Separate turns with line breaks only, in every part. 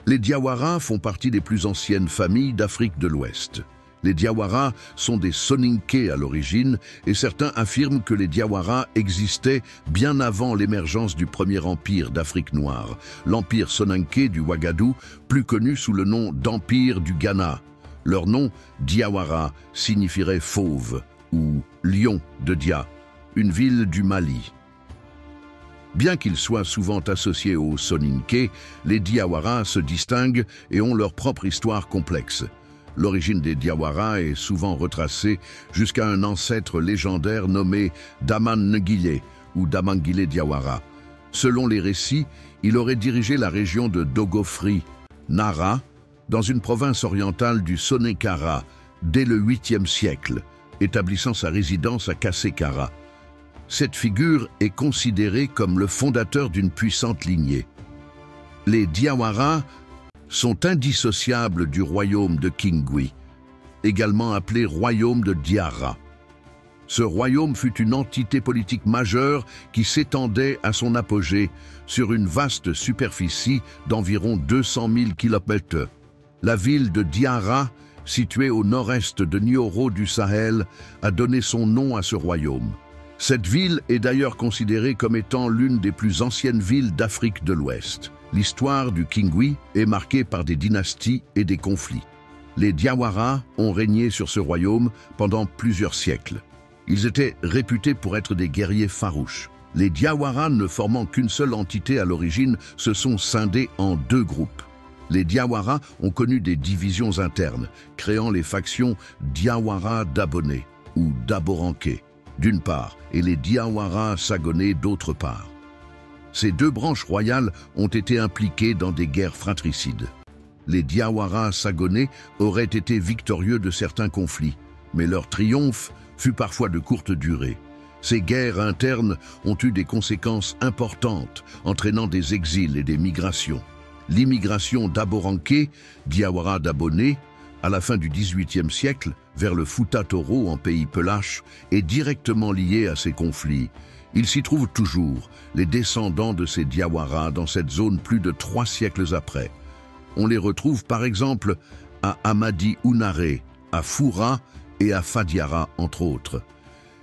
Les Diawara font partie des plus anciennes familles d'Afrique de l'Ouest. Les Diawara sont des Soninké à l'origine et certains affirment que les Diawara existaient bien avant l'émergence du premier empire d'Afrique noire, l'empire Soninké du Ouagadou, plus connu sous le nom d'empire du Ghana. Leur nom, Diawara, signifierait fauve ou lion de Dia, une ville du Mali. Bien qu'ils soient souvent associés aux Soninké, les Diawara se distinguent et ont leur propre histoire complexe. L'origine des Diawara est souvent retracée jusqu'à un ancêtre légendaire nommé Daman Ngile ou Damangile Diawara. Selon les récits, il aurait dirigé la région de Dogofri, Nara, dans une province orientale du Sonékara, dès le 8e siècle, établissant sa résidence à Kassékara. Cette figure est considérée comme le fondateur d'une puissante lignée. Les Diawara sont indissociables du royaume de Kingui, également appelé royaume de Diarra. Ce royaume fut une entité politique majeure qui s'étendait à son apogée sur une vaste superficie d'environ 200 000 km. La ville de Diarra, située au nord-est de Nioro du Sahel, a donné son nom à ce royaume. Cette ville est d'ailleurs considérée comme étant l'une des plus anciennes villes d'Afrique de l'Ouest. L'histoire du Kingui est marquée par des dynasties et des conflits. Les Diawara ont régné sur ce royaume pendant plusieurs siècles. Ils étaient réputés pour être des guerriers farouches. Les Diawara, ne formant qu'une seule entité à l'origine, se sont scindés en deux groupes. Les Diawara ont connu des divisions internes, créant les factions Diawara d'Abonné ou d'Aboranké, d'une part, et les Diawara Sagoné d'autre part. Ces deux branches royales ont été impliquées dans des guerres fratricides. Les Diawara Sagoné auraient été victorieux de certains conflits, mais leur triomphe fut parfois de courte durée. Ces guerres internes ont eu des conséquences importantes, entraînant des exils et des migrations. L'immigration d'Aboranké, Diawara d'Abonné, à la fin du XVIIIe siècle, vers le Fouta Toro en pays Pelache, est directement liée à ces conflits. Il s'y trouve toujours, les descendants de ces Diawara dans cette zone plus de 3 siècles après. On les retrouve par exemple à Amadi Ounaré, à Foura et à Fadiara entre autres.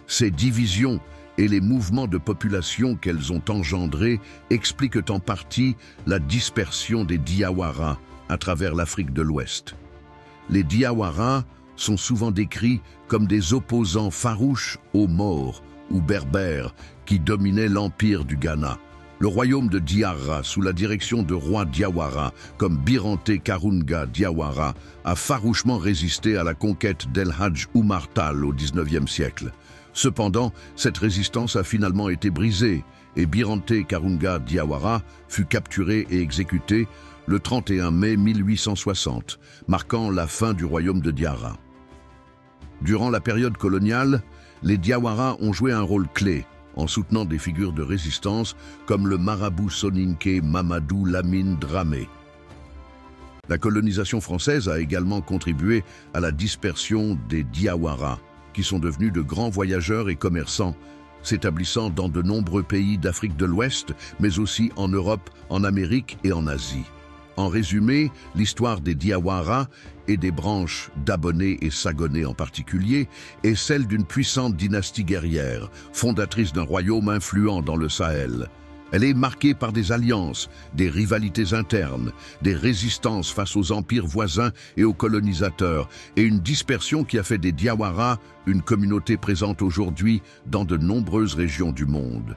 Ces divisions et les mouvements de population qu'elles ont engendrés expliquent en partie la dispersion des Diawara à travers l'Afrique de l'Ouest. Les Diawara sont souvent décrits comme des opposants farouches aux Maures ou Berbères qui dominaient l'empire du Ghana. Le royaume de Diarra, sous la direction de rois Diawara, comme Birante Karunga Diawara, a farouchement résisté à la conquête d'El Hadj Oumar Tall au XIXe siècle. Cependant, cette résistance a finalement été brisée et Birante Karunga Diawara fut capturé et exécuté le 31 mai 1860, marquant la fin du royaume de Diarra. Durant la période coloniale, les Diawara ont joué un rôle clé en soutenant des figures de résistance comme le marabout soninké Mamadou Lamine Dramé. La colonisation française a également contribué à la dispersion des Diawara, qui sont devenus de grands voyageurs et commerçants, s'établissant dans de nombreux pays d'Afrique de l'Ouest, mais aussi en Europe, en Amérique et en Asie. En résumé, l'histoire des Diawara et des branches d'Abonné et Sagoné en particulier est celle d'une puissante dynastie guerrière, fondatrice d'un royaume influent dans le Sahel. Elle est marquée par des alliances, des rivalités internes, des résistances face aux empires voisins et aux colonisateurs, et une dispersion qui a fait des Diawara une communauté présente aujourd'hui dans de nombreuses régions du monde.